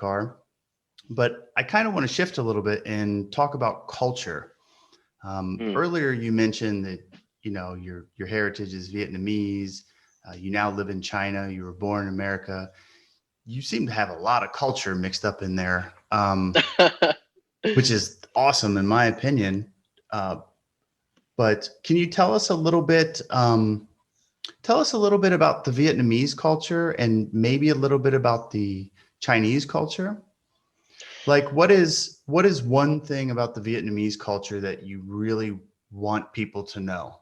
car. But I kind of want to shift a little bit and talk about culture. Mm. Earlier, you mentioned that your heritage is Vietnamese. You now live in China. You were born in America. You seem to have a lot of culture mixed up in there, which is awesome in my opinion. Uh, but can you tell us a little bit? Tell us a little bit about the Vietnamese culture and maybe a little bit about the Chinese culture. Like what is one thing about the Vietnamese culture that you really want people to know?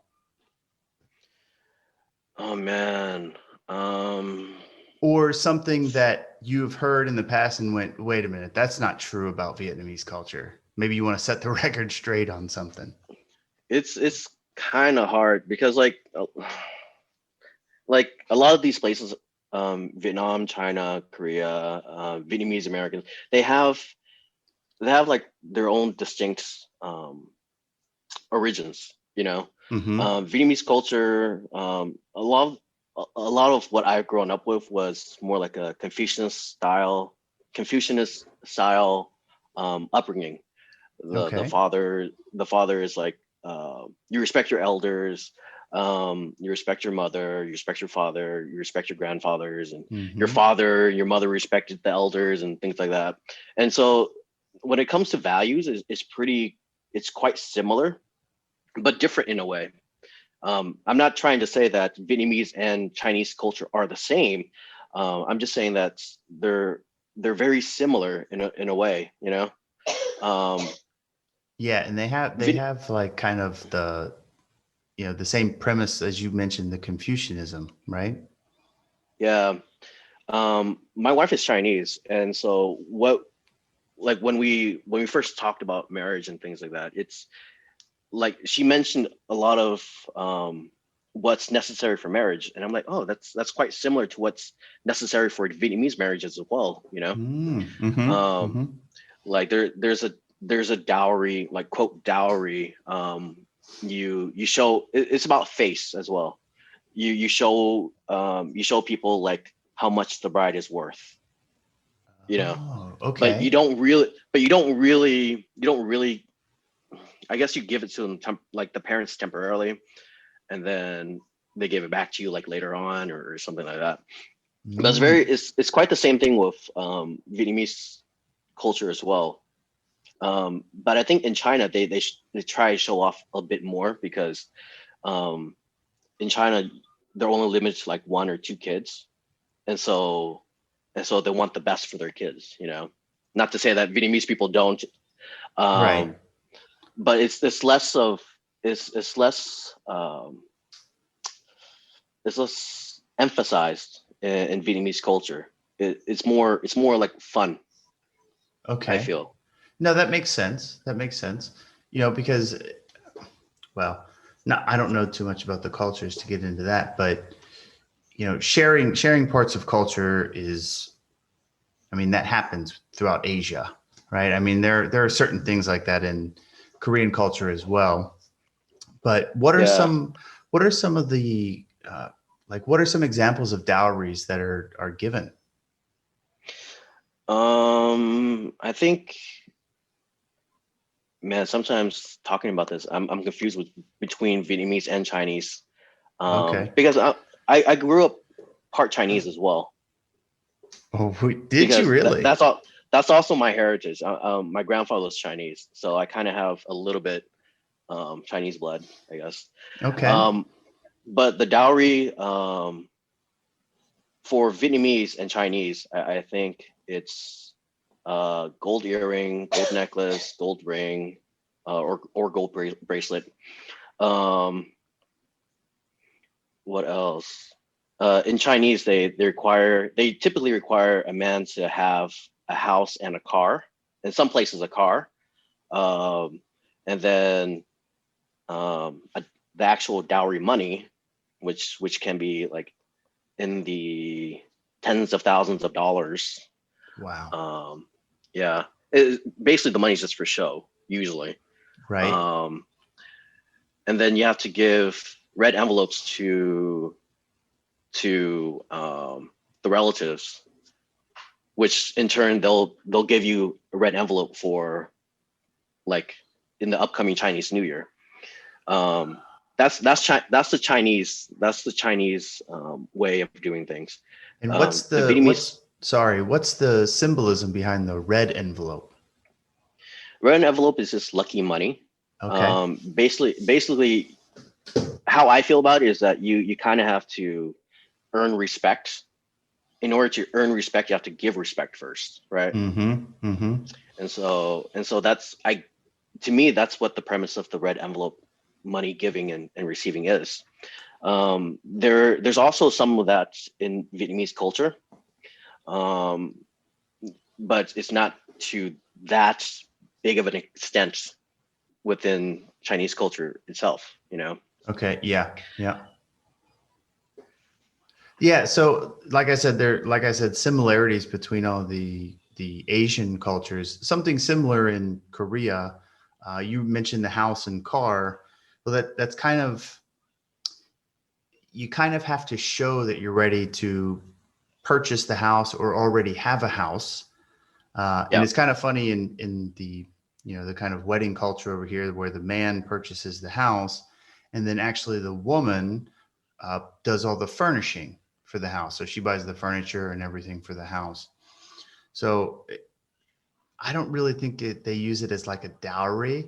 Oh man. Um, Or something that you've heard in the past and went, wait a minute, that's not true about Vietnamese culture. Maybe you want to set the record straight on something. it's kind of hard because like a lot of these places, Vietnam, China, Korea, Vietnamese Americans, they have they have like their own distinct origins. Mm-hmm. Vietnamese culture, a lot of what I've grown up with was more like a Confucianist style upbringing. Okay. The father is like, you respect your elders, you respect your mother, you respect your father, you respect your grandfathers, and Mm-hmm. your mother respected the elders and things like that. And so when it comes to values, it's quite similar but different in a way. I'm not trying to say that Vietnamese and Chinese culture are the same. I'm just saying that they're very similar in a way. Um, Yeah, and they Viet- have like kind of the same premise as you mentioned, the Confucianism, right? yeah. My wife is Chinese, and so what like when we first talked about marriage and things like that, it's like she mentioned a lot of what's necessary for marriage, and I'm like, oh, that's quite similar to what's necessary for Vietnamese marriages as well. Mm-hmm. Um, Mm-hmm. like there's a dowry, like quote dowry. You show it's about face as well. You show people like how much the bride is worth. You know, Oh, but okay. you don't really. I guess you give it to them like the parents temporarily, and then they give it back to you like later on or something like that. But Mm. it's quite the same thing with Vietnamese culture as well. But I think in China they try to show off a bit more because um, in China they're only limited to like one or two kids, and so they want the best for their kids. Not to say that Vietnamese people don't, Right. um, but it's less of it's less it's less emphasized in Vietnamese culture. It's more like fun. I Okay. feel. No, that makes sense. That makes sense. Because well, not I don't know too much about the cultures to get into that, but sharing parts of culture is, I mean, that happens throughout Asia, right? I mean, there are certain things like that in Korean culture as well. But Yeah. what are some of the what are some examples of dowries that are given? I think, man, sometimes talking about this, I'm confused with between Vietnamese and Chinese. Okay. Because I grew up part Chinese as well. Oh, did you Because really? that's also my heritage. My grandfather was Chinese, so I kind of have a little bit Chinese blood, I guess. Okay. Um, but the dowry for Vietnamese and Chinese, I think it's gold earring, gold necklace, gold ring, or gold bracelet. Um, what else? In Chinese, they typically require a man to have a house and a car. In some places, a car, um, and then the actual dowry money, which can be like in the tens of thousands of dollars. Wow. Um, yeah, basically the money's just for show usually. Right. Um, and then you have to give red envelopes to the relatives. which in turn they'll give you a red envelope for like in the upcoming Chinese New Year. That's the Chinese way of doing things. And The Vietnamese what's the symbolism behind the red envelope? red envelope is just lucky money. Okay. Basically, how I feel about it is that you kind of have to earn respect. In order to earn respect, you have to give respect first, right? Mm-hmm. Mm-hmm. And so that's I to me that's what the premise of the red envelope money giving and receiving is. There's also some of that in Vietnamese culture, um, but it's not to that big of an extent within Chinese culture itself. Okay. Yeah. Yeah. Yeah. So, like I said, similarities between all the Asian cultures. Something similar in Korea. You mentioned the house and car. Well, that's kind of, you kind of have to show that you're ready to purchase the house or already have a house. And Yeah, it's kind of funny in the, the kind of wedding culture over here where the man purchases the house, and then actually the woman does all the furnishing for the house. So she buys the furniture and everything for the house. So I don't really think they use it as like a dowry,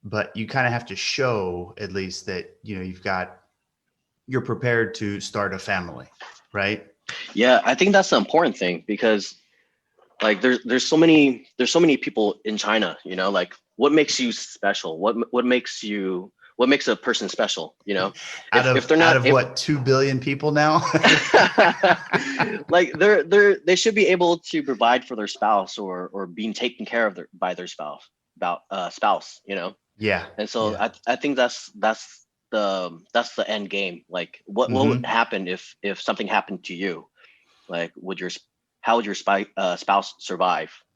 but you kind of have to show at least that you're prepared to start a family, right? yeah. I think that's the important thing because like there's so many people in China. Like what makes you special? What makes a person special? If they're Out not of what, 2 billion people now? like they should be able to provide for their spouse or being taken care of by their spouse. Yeah, And so yeah. I think that's the end game. Like what would Hmm. happen if something happened to you? Like how would your spouse survive?